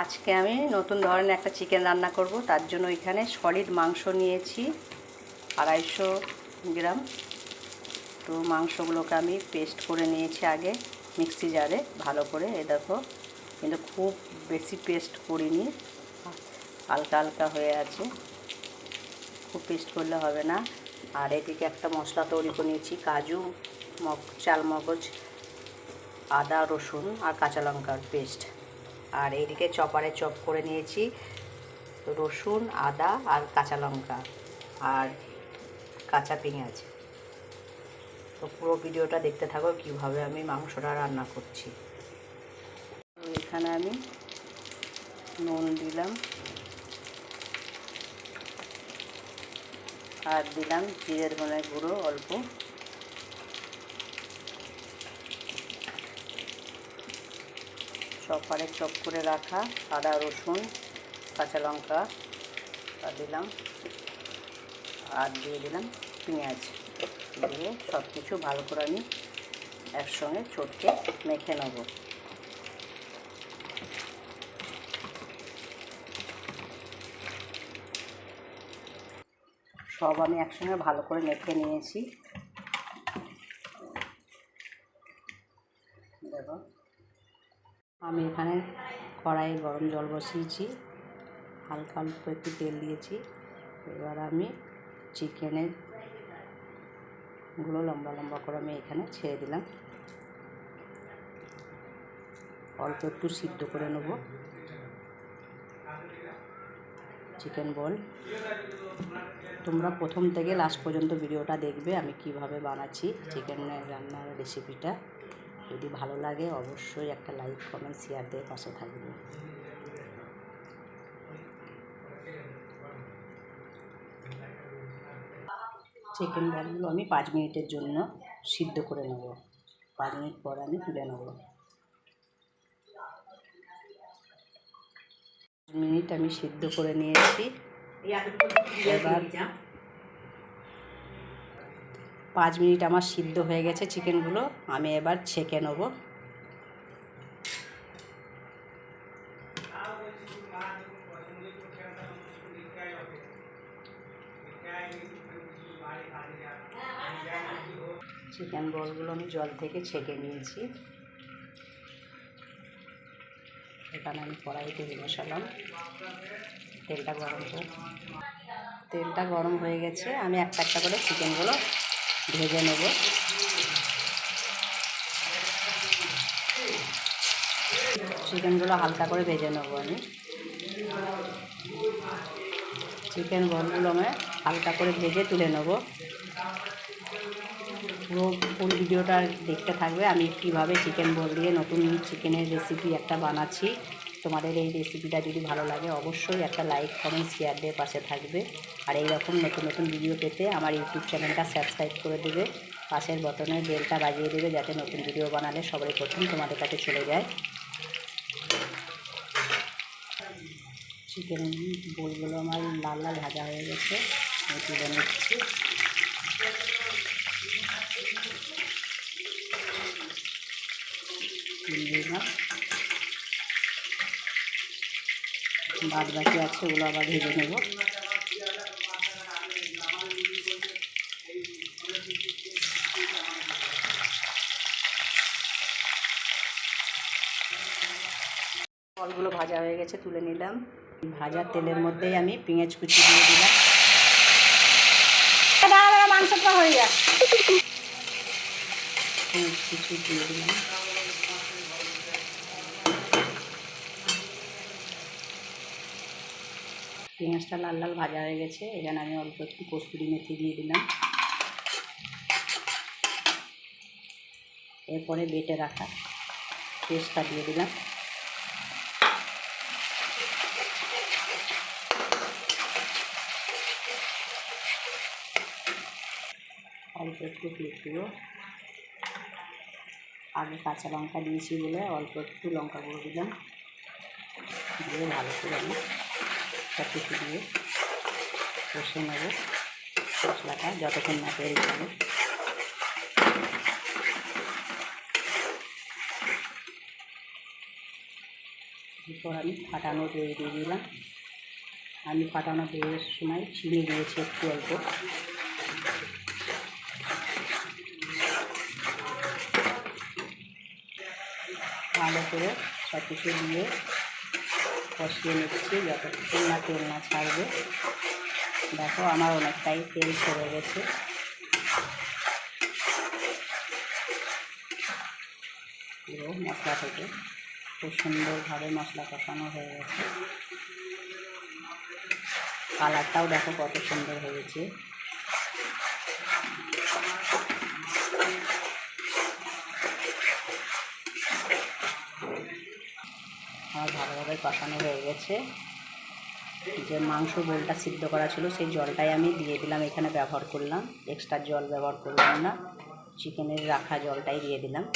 আজকে আমি নতুন ধরনের একটা চিকেন রান্না করব। তার জন্য এখানে সলিড মাংস নিয়েছি 250 গ্রাম। তো মাংসগুলোকে আমি পেস্ট করে নিয়েছি আগে মিক্সি জারে ভালো করে। এই দেখো, কিন্তু খুব বেশি পেস্ট করিনি, হালকা হালকা হয়ে আছে, খুব পেস্ট করলে হবে না। আর এদিকে একটা মশলা তৈরি করে নিয়েছি, কাজু, চালমগজ, আদা, রসুন আর কাঁচা লঙ্কার পেস্ট। আর এইদিকে চপারে চপ করে নিয়েছি রসুন, আদা আর কাঁচা লঙ্কা আর কাঁচা পেঁয়াজ। তো পুরো ভিডিওটা দেখতে থাকো কিভাবে আমি মাংসটা রান্না করছি। এখানে আমি নুন দিলাম আর দিলাম জিরের ধনের গুঁড়ো অল্প, চপারে চপ করে রাখা আদা, রসুন, কাঁচা লঙ্কা দিলাম আর দিয়ে দিলাম পেঁয়াজ। দিয়ে সব কিছু ভালো করে আমি একসঙ্গে চটকে মেখে নেব। সব আমি একসঙ্গে ভালো করে মেখে নিয়েছি। দেখো, আমি এখানে কড়াইয়ে গরম জল বসিয়েছি, হালকা অল্প একটু তেল দিয়েছি। এবার আমি চিকেনের গুলো লম্বা লম্বা করে আমি এখানে ছেড়ে দিলাম, অল্প একটু সিদ্ধ করে নেব চিকেন বল। তোমরা প্রথম থেকে লাস্ট পর্যন্ত ভিডিওটা দেখবে আমি কিভাবে বানাচ্ছি চিকেনের রান্নার রেসিপিটা। যদি ভালো লাগে অবশ্যই একটা লাইক, কমেন্ট, শেয়ার দিয়ে পাশে থাকবে। চিকেন বলগুলো আমি 5 মিনিটের জন্য সিদ্ধ করে নেব। 5 মিনিট পর আমি তুলে নেব। 5 মিনিট আমি সিদ্ধ করে নিয়েছি। এবার 5 মিনিট আমার সিদ্ধ হয়ে গেছে চিকেনগুলো, আমি এবার ছেঁকে নেব। চিকেন বলগুলো আমি জল থেকে ছেঁকে নিয়েছি। এখানে আমি কড়াই তেল বসালাম, তেলটা গরম হয়ে গেছে। আমি একটা একটা করে চিকেনগুলো ভেজে নেব। চিকেনগুলো হালকা করে ভেজে নেব আমি। চিকেন বলগুলো আমি হালকা করে ভেজে তুলে নেব। পুরো ভিডিওটা দেখতে থাকবে আমি কীভাবে চিকেন বল দিয়ে নতুন চিকেনের রেসিপি একটা বানাচ্ছি। তোমাদের এই রেসিপিটা যদি ভালো লাগে অবশ্যই একটা লাইক, কমেন্ট, শেয়ার দিয়ে পাশে থাকবে। আর এইরকম নতুন নতুন ভিডিও পেতে আমার ইউটিউব চ্যানেলটা সাবস্ক্রাইব করে দেবে, পাশের বটনের বেলটা বাজিয়ে দেবে, যাতে নতুন ভিডিও বানালে সবাই প্রথম তোমাদের কাছে চলে যায়। চিকেন বলগুলো আমার লাল লাল ভাজা হয়ে গেছে, আমি তুলে নিচ্ছি। বাদ বাকি আছে ওগুলো আবার ভেজে নেব। ফলগুলো ভাজা হয়ে গেছে, তুলে নিলাম। ভাজা তেলের মধ্যেই আমি পেঁয়াজ কুচি দিয়ে দিলাম। মাংসটা হয়ে যায়, পেঁয়াজ কুচি দিয়ে দিলাম। পেঁয়াজটা লাল লাল ভাজা হয়ে গেছে। এখানে আমি অল্প একটু কস্তুরি মেথি দিয়ে দিলাম। এরপরে বেটে রাখা পেস্টটা দিয়ে দিলাম। অল্প একটু গুঁড়ো, আগে কাঁচা লঙ্কা দিয়েছি বলে অল্প একটু লঙ্কা গুঁড়ো দিলাম। দিয়ে ভালো করে আমি সব কিছু দিয়ে কষে নেব মশলাটা যতক্ষণ না তেল ছাড়ে। এরপর আমি ফাটানো দই দিয়ে দিলাম। আমি ফাটানো দইয়ের সময় চিনি দিয়েছি একটু অল্প। ভালো করে সব কিছু দিয়ে কষিয়ে নিচ্ছি যতক্ষণ না তেল না ছাড়বে। দেখো আমার অনেকটাই তেল ছেড়ে গেছে। পুরো মশলা থেকে খুব সুন্দরভাবে মশলা কষানো হয়ে গেছে। কালারটাও দেখো কত সুন্দর হয়েছে। আমার ভালোভাবে কষানো হয়ে গেছে। যে মাংস বোলটা সিদ্ধ করা ছিল সেই জলটাই আমি দিয়ে দিলাম, এখানে ব্যবহার করলাম, এক্সট্রা জল ব্যবহার করলাম না, চিকেনের রাখা জলটাই দিয়ে দিলাম।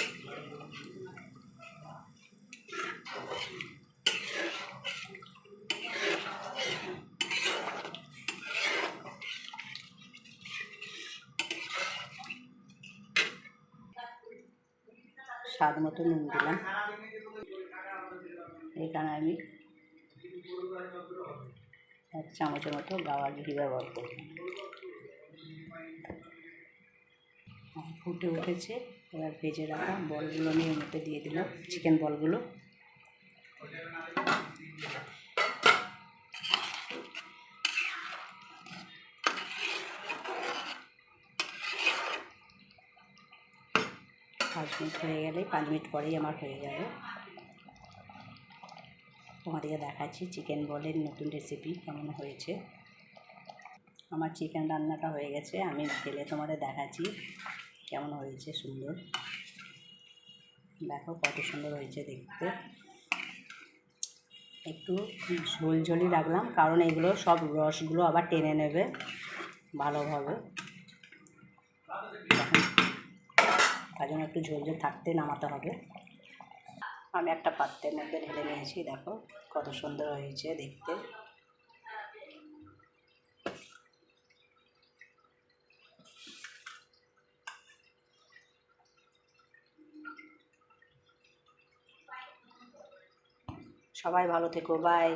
স্বাদ মতো নুন দিলাম। এখানে আমি 1 চামচের মতো গাওয়া ঘি ব্যবহার করলাম। ফুটে উঠেছে, এবার ভেজে রাখা বলগুলো আমি এর মধ্যে দিয়ে দিলাম, চিকেন বলগুলো। পাঁচ মিনিট হয়ে গেলে 5 মিনিট পরেই আমার হয়ে যাবে। তোমাদেরকে দেখাচ্ছি চিকেন বলের নতুন রেসিপি কেমন হয়েছে। আমার চিকেন রান্নাটা হয়ে গেছে, আমি ঢেলে তোমাদের দেখাচ্ছি কেমন হয়েছে। সুন্দর, দেখো কত সুন্দর হয়েছে দেখতে। একটু ঝোলঝোলি রাখলাম কারণ এগুলো সব রসগুলো আবার টেনে নেবে ভালোভাবে, তার জন্য একটু ঝোলঝোল থাকতে নামাতে হবে। আমি একটা পাত্রের মধ্যে ঢেলে নিয়েছি, দেখো কত সুন্দর হয়েছে দেখতে। সবাই ভালো থেকো, বাই।